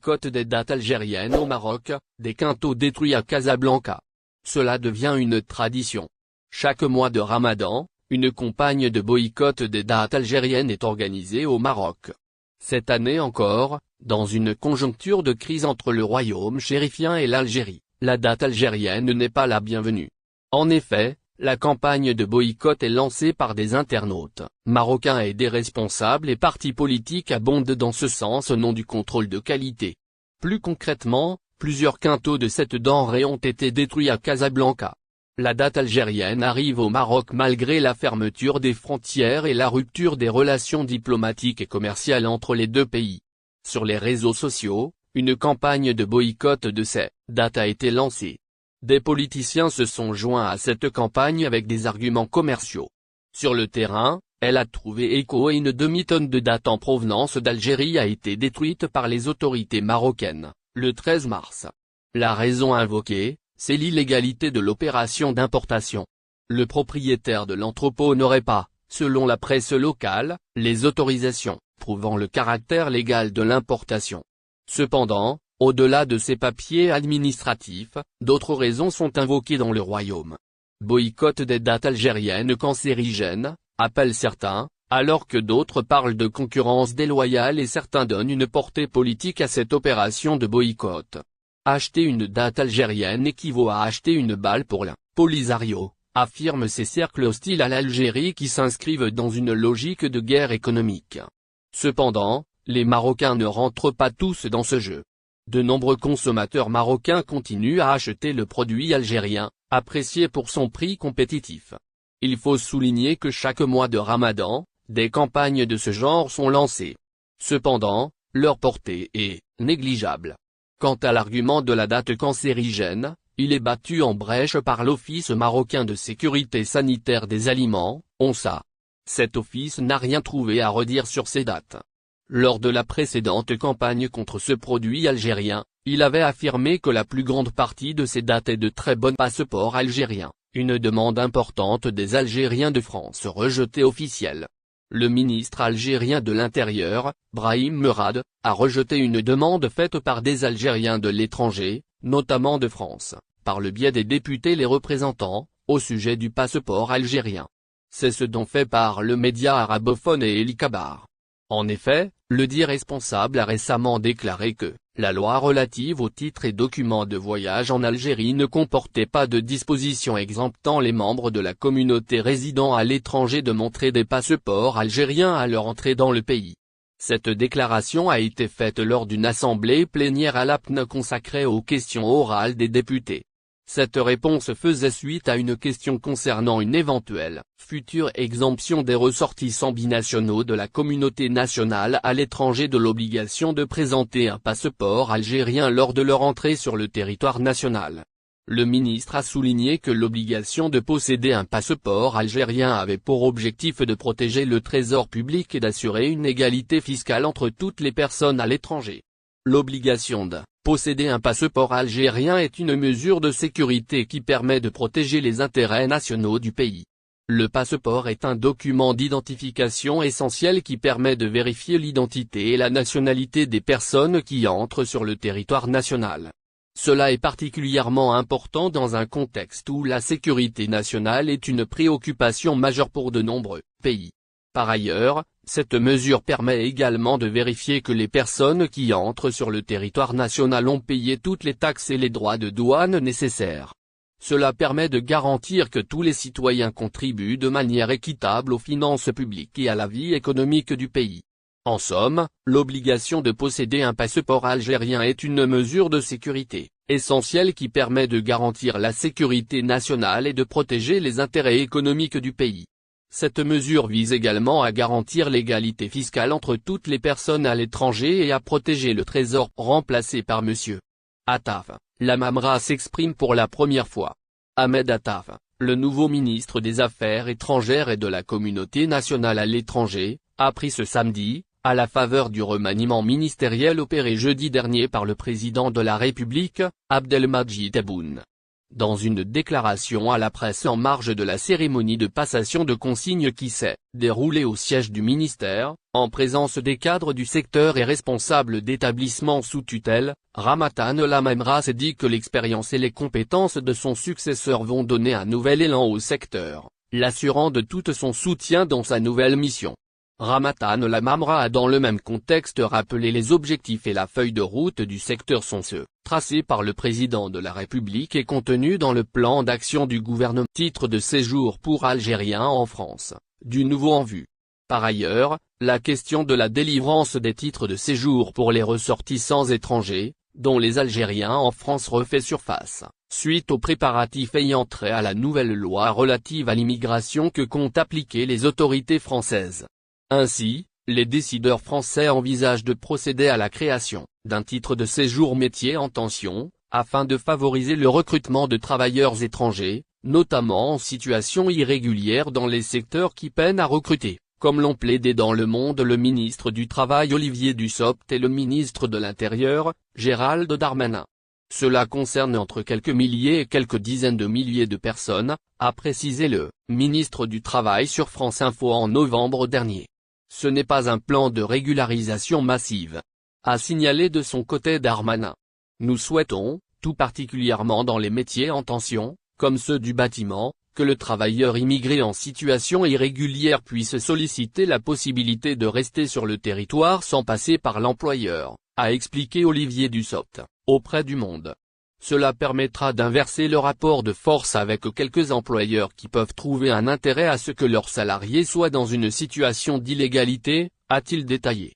boycott des dates algériennes au Maroc, des quintaux détruits à Casablanca. Cela devient une tradition. Chaque mois de Ramadan, une campagne de boycott des dates algériennes est organisée au Maroc. Cette année encore, dans une conjoncture de crise entre le royaume chérifien et l'Algérie, la date algérienne n'est pas la bienvenue. En effet, la campagne de boycott est lancée par des internautes marocains et des responsables et partis politiques abondent dans ce sens au nom du contrôle de qualité. Plus concrètement, plusieurs quintaux de cette denrée ont été détruits à Casablanca. La date algérienne arrive au Maroc malgré la fermeture des frontières et la rupture des relations diplomatiques et commerciales entre les deux pays. Sur les réseaux sociaux, une campagne de boycott de ces dates a été lancée. Des politiciens se sont joints à cette campagne avec des arguments commerciaux. Sur le terrain, elle a trouvé écho et une demi-tonne de dattes en provenance d'Algérie a été détruite par les autorités marocaines, le 13 mars. La raison invoquée, c'est l'illégalité de l'opération d'importation. Le propriétaire de l'entrepôt n'aurait pas, selon la presse locale, les autorisations, prouvant le caractère légal de l'importation. Cependant, au-delà de ces papiers administratifs, d'autres raisons sont invoquées dans le royaume. Boycott des dates algériennes cancérigènes, appellent certains, alors que d'autres parlent de concurrence déloyale et certains donnent une portée politique à cette opération de boycott. Acheter une date algérienne équivaut à acheter une balle pour la Polisario, affirment ces cercles hostiles à l'Algérie qui s'inscrivent dans une logique de guerre économique. Cependant, les Marocains ne rentrent pas tous dans ce jeu. De nombreux consommateurs marocains continuent à acheter le produit algérien, apprécié pour son prix compétitif. Il faut souligner que chaque mois de Ramadan, des campagnes de ce genre sont lancées. Cependant, leur portée est négligeable. Quant à l'argument de la date cancérigène, il est battu en brèche par l'Office marocain de sécurité sanitaire des aliments, ONSA. Cet office n'a rien trouvé à redire sur ces dates. Lors de la précédente campagne contre ce produit algérien, il avait affirmé que la plus grande partie de ces dates est de très bons passeports algériens, une demande importante des Algériens de France rejetée officielle. Le ministre algérien de l'Intérieur, Brahim Merad, a rejeté une demande faite par des Algériens de l'étranger, notamment de France, par le biais des députés les représentants, au sujet du passeport algérien. C'est ce dont fait part le média arabophone et El Kabar. En effet, le dit responsable a récemment déclaré que la loi relative aux titres et documents de voyage en Algérie ne comportait pas de dispositions exemptant les membres de la communauté résidant à l'étranger de montrer des passeports algériens à leur entrée dans le pays. Cette déclaration a été faite lors d'une assemblée plénière à l'APN consacrée aux questions orales des députés. Cette réponse faisait suite à une question concernant une éventuelle future exemption des ressortissants binationaux de la communauté nationale à l'étranger de l'obligation de présenter un passeport algérien lors de leur entrée sur le territoire national. Le ministre a souligné que l'obligation de posséder un passeport algérien avait pour objectif de protéger le trésor public et d'assurer une égalité fiscale entre toutes les personnes à l'étranger. L'obligation de posséder un passeport algérien est une mesure de sécurité qui permet de protéger les intérêts nationaux du pays. Le passeport est un document d'identification essentiel qui permet de vérifier l'identité et la nationalité des personnes qui entrent sur le territoire national. Cela est particulièrement important dans un contexte où la sécurité nationale est une préoccupation majeure pour de nombreux pays. Par ailleurs, cette mesure permet également de vérifier que les personnes qui entrent sur le territoire national ont payé toutes les taxes et les droits de douane nécessaires. Cela permet de garantir que tous les citoyens contribuent de manière équitable aux finances publiques et à la vie économique du pays. En somme, l'obligation de posséder un passeport algérien est une mesure de sécurité essentielle qui permet de garantir la sécurité nationale et de protéger les intérêts économiques du pays. Cette mesure vise également à garantir l'égalité fiscale entre toutes les personnes à l'étranger et à protéger le trésor. Remplacé par M. Attaf, la Mamra s'exprime pour la première fois. Ahmed Attaf, le nouveau ministre des Affaires étrangères et de la communauté nationale à l'étranger, a pris ce samedi, à la faveur du remaniement ministériel opéré jeudi dernier par le président de la République, Abdelmadjid Tebboune. Dans une déclaration à la presse en marge de la cérémonie de passation de consignes qui s'est déroulée au siège du ministère, en présence des cadres du secteur et responsables d'établissements sous tutelle, Ramatan Lamamra s'est dit que l'expérience et les compétences de son successeur vont donner un nouvel élan au secteur, l'assurant de tout son soutien dans sa nouvelle mission. Ramatan Lamamra a dans le même contexte rappelé les objectifs et la feuille de route du secteur sont ceux tracés par le président de la République et contenus dans le plan d'action du gouvernement. Titre de séjour pour Algériens en France, du nouveau en vue. Par ailleurs, la question de la délivrance des titres de séjour pour les ressortissants étrangers, dont les Algériens en France refait surface, suite aux préparatifs ayant trait à la nouvelle loi relative à l'immigration que comptent appliquer les autorités françaises. Ainsi, les décideurs français envisagent de procéder à la création d'un titre de séjour métier en tension, afin de favoriser le recrutement de travailleurs étrangers, notamment en situation irrégulière dans les secteurs qui peinent à recruter, comme l'ont plaidé dans Le Monde le ministre du Travail Olivier Dussopt et le ministre de l'Intérieur, Gérald Darmanin. Cela concerne entre quelques milliers et quelques dizaines de milliers de personnes, a précisé le ministre du Travail sur France Info en novembre dernier. Ce n'est pas un plan de régularisation massive, a signalé de son côté Darmanin. Nous souhaitons, tout particulièrement dans les métiers en tension, comme ceux du bâtiment, que le travailleur immigré en situation irrégulière puisse solliciter la possibilité de rester sur le territoire sans passer par l'employeur, a expliqué Olivier Dussopt, auprès du Monde. Cela permettra d'inverser le rapport de force avec quelques employeurs qui peuvent trouver un intérêt à ce que leurs salariés soient dans une situation d'illégalité, a-t-il détaillé.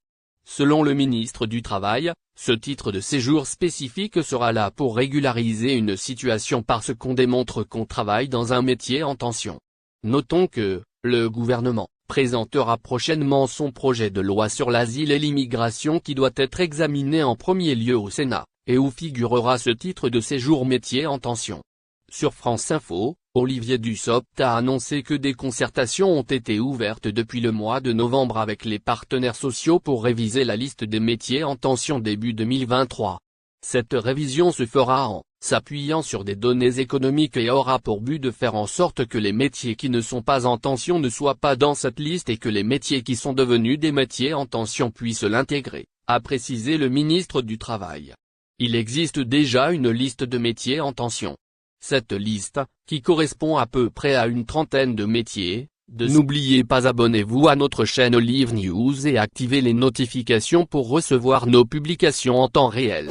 Selon le ministre du Travail, ce titre de séjour spécifique sera là pour régulariser une situation parce qu'on démontre qu'on travaille dans un métier en tension. Notons que, le gouvernement présentera prochainement son projet de loi sur l'asile et l'immigration qui doit être examiné en premier lieu au Sénat, et où figurera ce titre de séjour métier en tension. Sur France Info, Olivier Dussopt a annoncé que des concertations ont été ouvertes depuis le mois de novembre avec les partenaires sociaux pour réviser la liste des métiers en tension début 2023. Cette révision se fera en s'appuyant sur des données économiques et aura pour but de faire en sorte que les métiers qui ne sont pas en tension ne soient pas dans cette liste et que les métiers qui sont devenus des métiers en tension puissent l'intégrer, a précisé le ministre du Travail. Il existe déjà une liste de métiers en tension. Cette liste, qui correspond à peu près à une trentaine de métiers, n'oubliez pas abonnez-vous à notre chaîne Olive News et activez les notifications pour recevoir nos publications en temps réel.